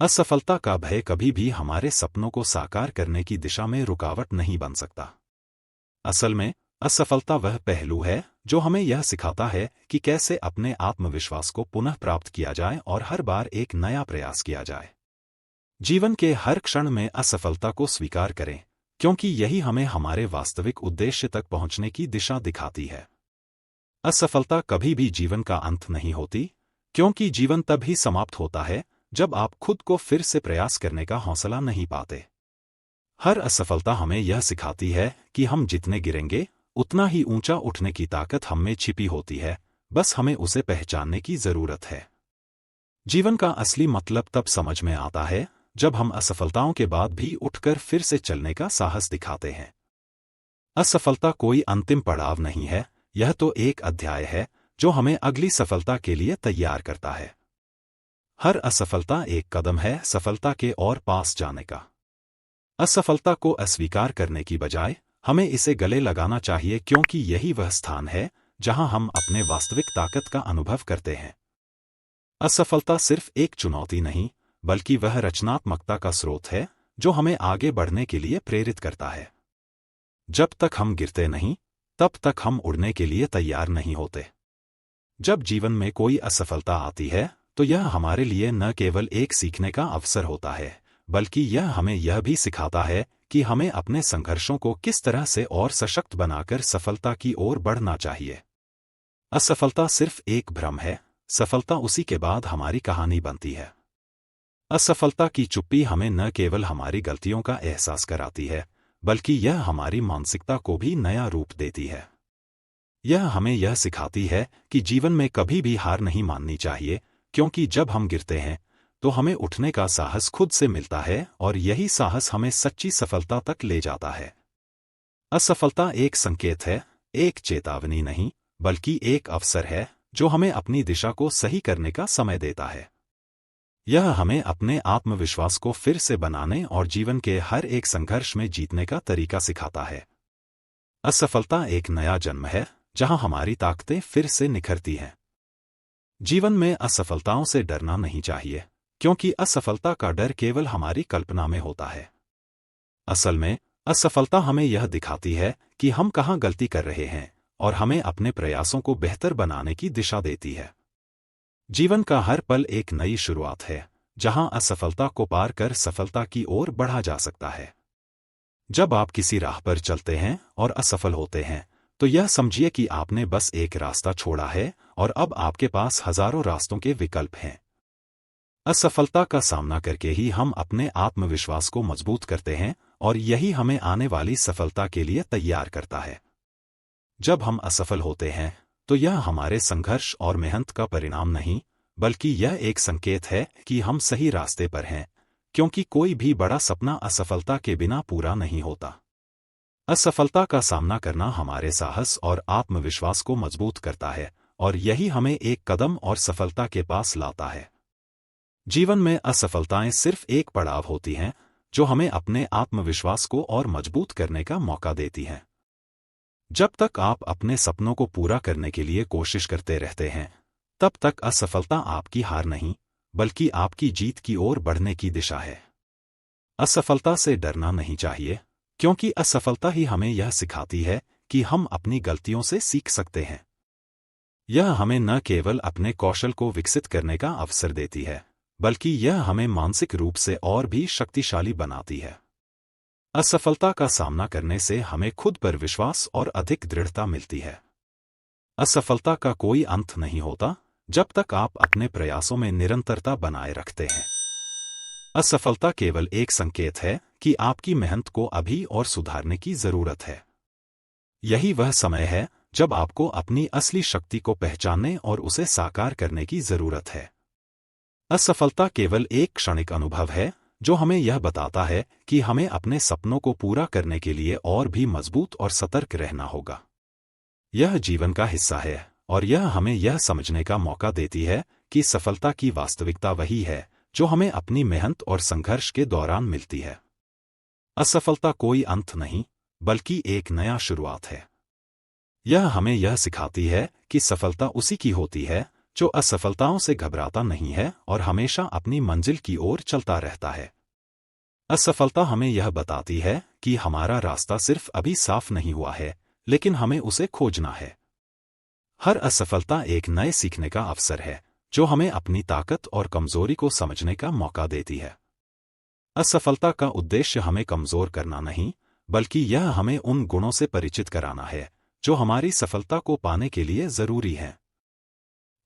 असफलता का भय कभी भी हमारे सपनों को साकार करने की दिशा में रुकावट नहीं बन सकता। असल में असफलता वह पहलू है जो हमें यह सिखाता है कि कैसे अपने आत्मविश्वास को पुनः प्राप्त किया जाए और हर बार एक नया प्रयास किया जाए। जीवन के हर क्षण में असफलता को स्वीकार करें, क्योंकि यही हमें हमारे वास्तविक उद्देश्य तक पहुंचने की दिशा दिखाती है। असफलता कभी भी जीवन का अंत नहीं होती, क्योंकि जीवन तब ही समाप्त होता है जब आप खुद को फिर से प्रयास करने का हौसला नहीं पाते। हर असफलता हमें यह सिखाती है कि हम जितने गिरेंगे उतना ही ऊंचा उठने की ताकत हम में छिपी होती है, बस हमें उसे पहचानने की जरूरत है। जीवन का असली मतलब तब समझ में आता है जब हम असफलताओं के बाद भी उठकर फिर से चलने का साहस दिखाते हैं। असफलता कोई अंतिम पड़ाव नहीं है, यह तो एक अध्याय है जो हमें अगली सफलता के लिए तैयार करता है। हर असफलता एक कदम है सफलता के और पास जाने का। असफलता को अस्वीकार करने की बजाय हमें इसे गले लगाना चाहिए, क्योंकि यही वह स्थान है जहां हम अपने वास्तविक ताकत का अनुभव करते हैं। असफलता सिर्फ एक चुनौती नहीं, बल्कि वह रचनात्मकता का स्रोत है जो हमें आगे बढ़ने के लिए प्रेरित करता है। जब तक हम गिरते नहीं, तब तक हम उड़ने के लिए तैयार नहीं होते। जब जीवन में कोई असफलता आती है तो यह हमारे लिए न केवल एक सीखने का अवसर होता है, बल्कि यह हमें यह भी सिखाता है कि हमें अपने संघर्षों को किस तरह से और सशक्त बनाकर सफलता की ओर बढ़ना चाहिए। असफलता सिर्फ एक भ्रम है, सफलता उसी के बाद हमारी कहानी बनती है। असफलता की चुप्पी हमें न केवल हमारी गलतियों का एहसास कराती है, बल्कि यह हमारी मानसिकता को भी नया रूप देती है। यह हमें यह सिखाती है कि जीवन में कभी भी हार नहीं माननी चाहिए, क्योंकि जब हम गिरते हैं तो हमें उठने का साहस खुद से मिलता है और यही साहस हमें सच्ची सफलता तक ले जाता है। असफलता एक संकेत है, एक चेतावनी नहीं, बल्कि एक अवसर है जो हमें अपनी दिशा को सही करने का समय देता है। यह हमें अपने आत्मविश्वास को फिर से बनाने और जीवन के हर एक संघर्ष में जीतने का तरीका सिखाता है। असफलता एक नया जन्म है जहां हमारी ताकतें फिर से निखरती हैं। जीवन में असफलताओं से डरना नहीं चाहिए, क्योंकि असफलता का डर केवल हमारी कल्पना में होता है। असल में असफलता हमें यह दिखाती है कि हम कहां गलती कर रहे हैं और हमें अपने प्रयासों को बेहतर बनाने की दिशा देती है। जीवन का हर पल एक नई शुरुआत है, जहां असफलता को पार कर सफलता की ओर बढ़ा जा सकता है। जब आप किसी राह पर चलते हैं और असफल होते हैं, तो यह समझिए कि आपने बस एक रास्ता छोड़ा है और अब आपके पास हजारों रास्तों के विकल्प हैं। असफलता का सामना करके ही हम अपने आत्मविश्वास को मजबूत करते हैं और यही हमें आने वाली सफलता के लिए तैयार करता है। जब हम असफल होते हैं तो यह हमारे संघर्ष और मेहनत का परिणाम नहीं, बल्कि यह एक संकेत है कि हम सही रास्ते पर हैं, क्योंकि कोई भी बड़ा सपना असफलता के बिना पूरा नहीं होता। असफलता का सामना करना हमारे साहस और आत्मविश्वास को मजबूत करता है और यही हमें एक कदम और सफलता के पास लाता है। जीवन में असफलताएं सिर्फ एक पड़ाव होती हैं जो हमें अपने आत्मविश्वास को और मजबूत करने का मौका देती हैं। जब तक आप अपने सपनों को पूरा करने के लिए कोशिश करते रहते हैं, तब तक असफलता आपकी हार नहीं, बल्कि आपकी जीत की ओर बढ़ने की दिशा है। असफलता से डरना नहीं चाहिए, क्योंकि असफलता ही हमें यह सिखाती है कि हम अपनी गलतियों से सीख सकते हैं। यह हमें न केवल अपने कौशल को विकसित करने का अवसर देती है, बल्कि यह हमें मानसिक रूप से और भी शक्तिशाली बनाती है। असफलता का सामना करने से हमें खुद पर विश्वास और अधिक दृढ़ता मिलती है। असफलता का कोई अंत नहीं होता जब तक आप अपने प्रयासों में निरंतरता बनाए रखते हैं। असफलता केवल एक संकेत है कि आपकी मेहनत को अभी और सुधारने की जरूरत है। यही वह समय है जब आपको अपनी असली शक्ति को पहचानने और उसे साकार करने की जरूरत है। असफलता केवल एक क्षणिक अनुभव है जो हमें यह बताता है कि हमें अपने सपनों को पूरा करने के लिए और भी मजबूत और सतर्क रहना होगा। यह जीवन का हिस्सा है और यह हमें यह समझने का मौका देती है कि सफलता की वास्तविकता वही है जो हमें अपनी मेहनत और संघर्ष के दौरान मिलती है। असफलता कोई अंत नहीं, बल्कि एक नया शुरुआत है। यह हमें यह सिखाती है कि सफलता उसी की होती है जो असफलताओं से घबराता नहीं है और हमेशा अपनी मंजिल की ओर चलता रहता है। असफलता हमें यह बताती है कि हमारा रास्ता सिर्फ अभी साफ नहीं हुआ है, लेकिन हमें उसे खोजना है। हर असफलता एक नए सीखने का अवसर है, जो हमें अपनी ताकत और कमजोरी को समझने का मौका देती है। असफलता का उद्देश्य हमें कमजोर करना नहीं, बल्कि यह हमें उन गुणों से परिचित कराना है जो हमारी सफलता को पाने के लिए जरूरी हैं।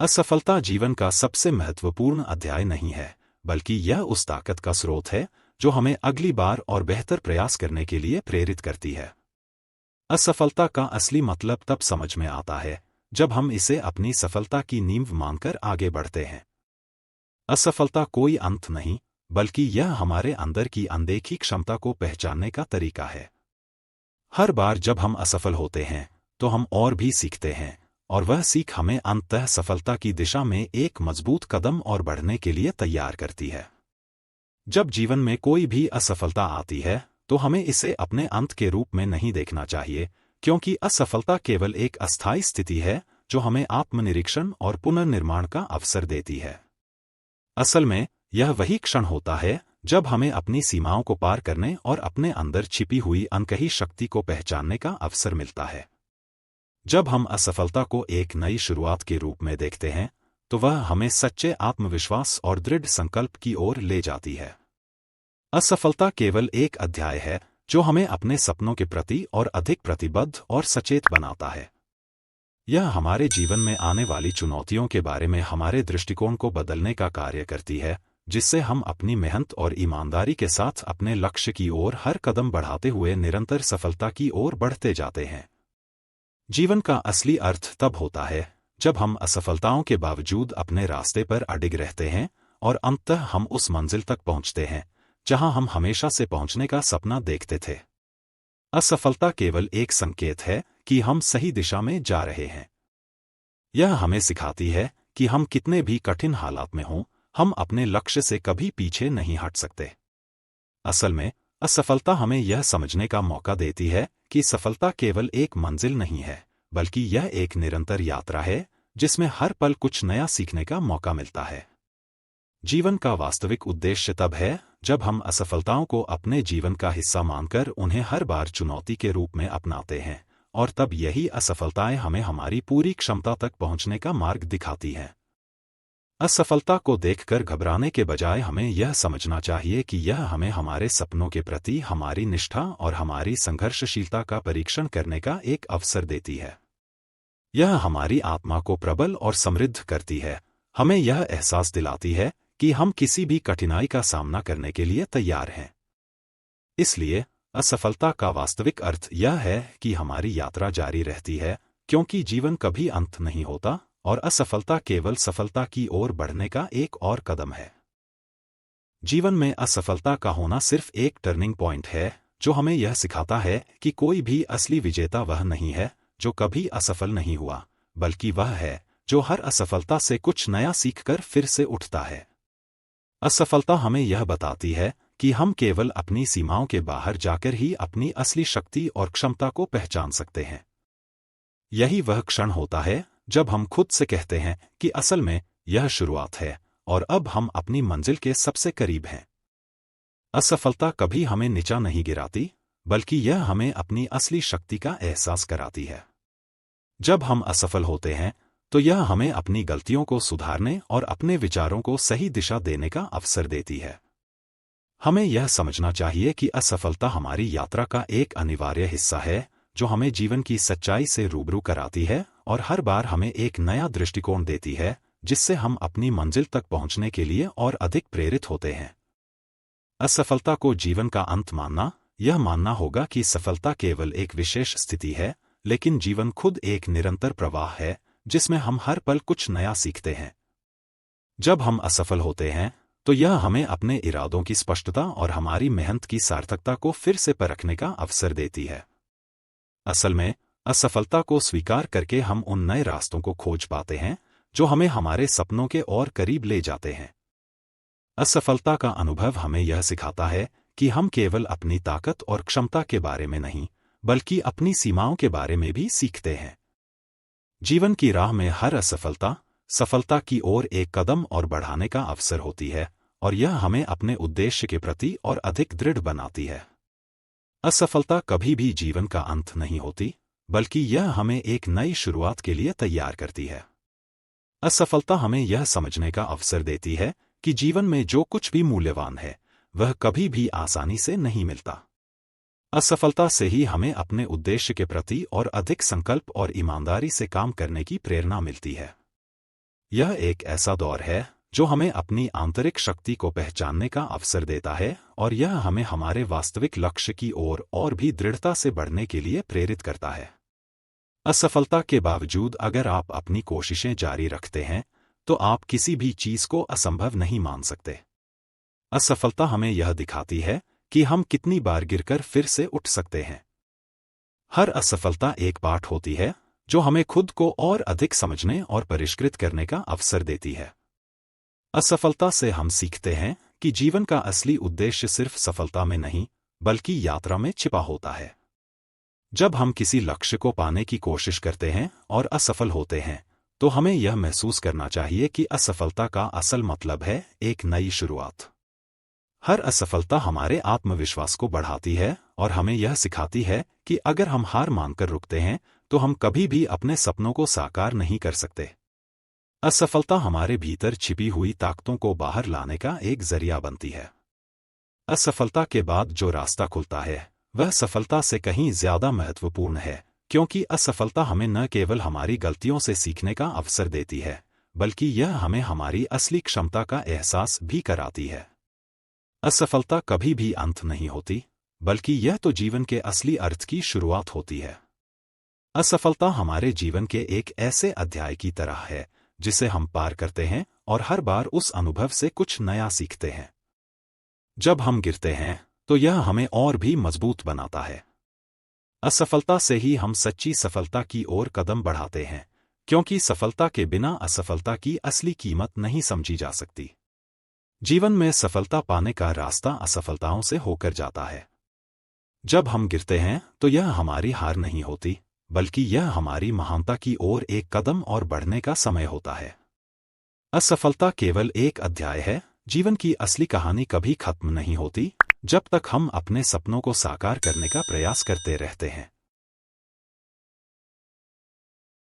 असफलता जीवन का सबसे महत्वपूर्ण अध्याय नहीं है, बल्कि यह उस ताकत का स्रोत है जो हमें अगली बार और बेहतर प्रयास करने के लिए प्रेरित करती है। असफलता का असली मतलब तब समझ में आता है जब हम इसे अपनी सफलता की नींव मानकर आगे बढ़ते हैं। असफलता कोई अंत नहीं, बल्कि यह हमारे अंदर की अनदेखी क्षमता को पहचानने का तरीका है। हर बार जब हम असफल होते हैं तो हम और भी सीखते हैं, और वह सीख हमें अंततः सफलता की दिशा में एक मजबूत कदम और बढ़ने के लिए तैयार करती है। जब जीवन में कोई भी असफलता आती है तो हमें इसे अपने अंत के रूप में नहीं देखना चाहिए, क्योंकि असफलता केवल एक अस्थायी स्थिति है जो हमें आत्मनिरीक्षण और पुनर्निर्माण का अवसर देती है। असल में यह वही क्षण होता है जब हमें अपनी सीमाओं को पार करने और अपने अंदर छिपी हुई अनकही शक्ति को पहचानने का अवसर मिलता है। जब हम असफलता को एक नई शुरुआत के रूप में देखते हैं तो वह हमें सच्चे आत्मविश्वास और दृढ़ संकल्प की ओर ले जाती है। असफलता केवल एक अध्याय है जो हमें अपने सपनों के प्रति और अधिक प्रतिबद्ध और सचेत बनाता है। यह हमारे जीवन में आने वाली चुनौतियों के बारे में हमारे दृष्टिकोण को बदलने का कार्य करती है, जिससे हम अपनी मेहनत और ईमानदारी के साथ अपने लक्ष्य की ओर हर कदम बढ़ाते हुए निरंतर सफलता की ओर बढ़ते जाते हैं। जीवन का असली अर्थ तब होता है जब हम असफलताओं के बावजूद अपने रास्ते पर अडिग रहते हैं और अंततः हम उस मंजिल तक पहुंचते हैं जहां हम हमेशा से पहुंचने का सपना देखते थे। असफलता केवल एक संकेत है कि हम सही दिशा में जा रहे हैं। यह हमें सिखाती है कि हम कितने भी कठिन हालात में हों, हम अपने लक्ष्य से कभी पीछे नहीं हट सकते। असल में असफलता हमें यह समझने का मौका देती है कि सफलता केवल एक मंजिल नहीं है, बल्कि यह एक निरंतर यात्रा है जिसमें हर पल कुछ नया सीखने का मौका मिलता है। जीवन का वास्तविक उद्देश्य तब है जब हम असफलताओं को अपने जीवन का हिस्सा मानकर उन्हें हर बार चुनौती के रूप में अपनाते हैं, और तब यही असफलताएं हमें हमारी पूरी क्षमता तक पहुंचने का मार्ग दिखाती हैं। असफलता को देखकर घबराने के बजाय हमें यह समझना चाहिए कि यह हमें हमारे सपनों के प्रति हमारी निष्ठा और हमारी संघर्षशीलता का परीक्षण करने का एक अवसर देती है। यह हमारी आत्मा को प्रबल और समृद्ध करती है, हमें यह एहसास दिलाती है कि हम किसी भी कठिनाई का सामना करने के लिए तैयार हैं। इसलिए असफलता का वास्तविक अर्थ यह है कि हमारी यात्रा जारी रहती है, क्योंकि जीवन कभी अंत नहीं होता और असफलता केवल सफलता की ओर बढ़ने का एक और कदम है। जीवन में असफलता का होना सिर्फ एक टर्निंग पॉइंट है जो हमें यह सिखाता है कि कोई भी असली विजेता वह नहीं है जो कभी असफल नहीं हुआ, बल्कि वह है जो हर असफलता से कुछ नया सीखकर फिर से उठता है। असफलता हमें यह बताती है कि हम केवल अपनी सीमाओं के बाहर जाकर ही अपनी असली शक्ति और क्षमता को पहचान सकते हैं। यही वह क्षण होता है जब हम खुद से कहते हैं कि असल में यह शुरुआत है और अब हम अपनी मंजिल के सबसे करीब हैं। असफलता कभी हमें नीचा नहीं गिराती, बल्कि यह हमें अपनी असली शक्ति का एहसास कराती है। जब हम असफल होते हैं तो यह हमें अपनी गलतियों को सुधारने और अपने विचारों को सही दिशा देने का अवसर देती है। हमें यह समझना चाहिए कि असफलता हमारी यात्रा का एक अनिवार्य हिस्सा है जो हमें जीवन की सच्चाई से रूबरू कराती है और हर बार हमें एक नया दृष्टिकोण देती है जिससे हम अपनी मंजिल तक पहुंचने के लिए और अधिक प्रेरित होते हैं। असफलता को जीवन का अंत मानना यह मानना होगा कि सफलता केवल एक विशेष स्थिति है, लेकिन जीवन खुद एक निरंतर प्रवाह है जिसमें हम हर पल कुछ नया सीखते हैं। जब हम असफल होते हैं तो यह हमें अपने इरादों की स्पष्टता और हमारी मेहनत की सार्थकता को फिर से परखने का अवसर देती है। असल में असफलता को स्वीकार करके हम उन नए रास्तों को खोज पाते हैं जो हमें हमारे सपनों के और करीब ले जाते हैं। असफलता का अनुभव हमें यह सिखाता है कि हम केवल अपनी ताकत और क्षमता के बारे में नहीं, बल्कि अपनी सीमाओं के बारे में भी सीखते हैं। जीवन की राह में हर असफलता सफलता की ओर एक कदम और बढ़ाने का अवसर होती है, और यह हमें अपने उद्देश्य के प्रति और अधिक दृढ़ बनाती है। असफलता कभी भी जीवन का अंत नहीं होती, बल्कि यह हमें एक नई शुरुआत के लिए तैयार करती है। असफलता हमें यह समझने का अवसर देती है कि जीवन में जो कुछ भी मूल्यवान है, वह कभी भी आसानी से नहीं मिलता। असफलता से ही हमें अपने उद्देश्य के प्रति और अधिक संकल्प और ईमानदारी से काम करने की प्रेरणा मिलती है। यह एक ऐसा दौर है जो हमें अपनी आंतरिक शक्ति को पहचानने का अवसर देता है, और यह हमें हमारे वास्तविक लक्ष्य की ओर और भी दृढ़ता से बढ़ने के लिए प्रेरित करता है। असफलता के बावजूद अगर आप अपनी कोशिशें जारी रखते हैं, तो आप किसी भी चीज को असंभव नहीं मान सकते। असफलता हमें यह दिखाती है कि हम कितनी बार गिरकर फिर से उठ सकते हैं। हर असफलता एक पाठ होती है जो हमें खुद को और अधिक समझने और परिष्कृत करने का अवसर देती है। असफलता से हम सीखते हैं कि जीवन का असली उद्देश्य सिर्फ सफलता में नहीं, बल्कि यात्रा में छिपा होता है। जब हम किसी लक्ष्य को पाने की कोशिश करते हैं और असफल होते हैं, तो हमें यह महसूस करना चाहिए कि असफलता का असल मतलब है एक नई शुरुआत। हर असफलता हमारे आत्मविश्वास को बढ़ाती है और हमें यह सिखाती है कि अगर हम हार मानकर रुकते हैं, तो हम कभी भी अपने सपनों को साकार नहीं कर सकते। असफलता हमारे भीतर छिपी हुई ताकतों को बाहर लाने का एक जरिया बनती है। असफलता के बाद जो रास्ता खुलता है, वह सफलता से कहीं ज्यादा महत्वपूर्ण है, क्योंकि असफलता हमें न केवल हमारी गलतियों से सीखने का अवसर देती है, बल्कि यह हमें हमारी असली क्षमता का एहसास भी कराती है। असफलता कभी भी अंत नहीं होती, बल्कि यह तो जीवन के असली अर्थ की शुरुआत होती है। असफलता हमारे जीवन के एक ऐसे अध्याय की तरह है जिसे हम पार करते हैं और हर बार उस अनुभव से कुछ नया सीखते हैं। जब हम गिरते हैं, तो यह हमें और भी मजबूत बनाता है। असफलता से ही हम सच्ची सफलता की ओर कदम बढ़ाते हैं, क्योंकि सफलता के बिना असफलता की असली कीमत नहीं समझी जा सकती। जीवन में सफलता पाने का रास्ता असफलताओं से होकर जाता है। जब हम गिरते हैं, तो यह हमारी हार नहीं होती, बल्कि यह हमारी महानता की ओर एक कदम और बढ़ने का समय होता है। असफलता केवल एक अध्याय है, जीवन की असली कहानी कभी खत्म नहीं होती, जब तक हम अपने सपनों को साकार करने का प्रयास करते रहते हैं।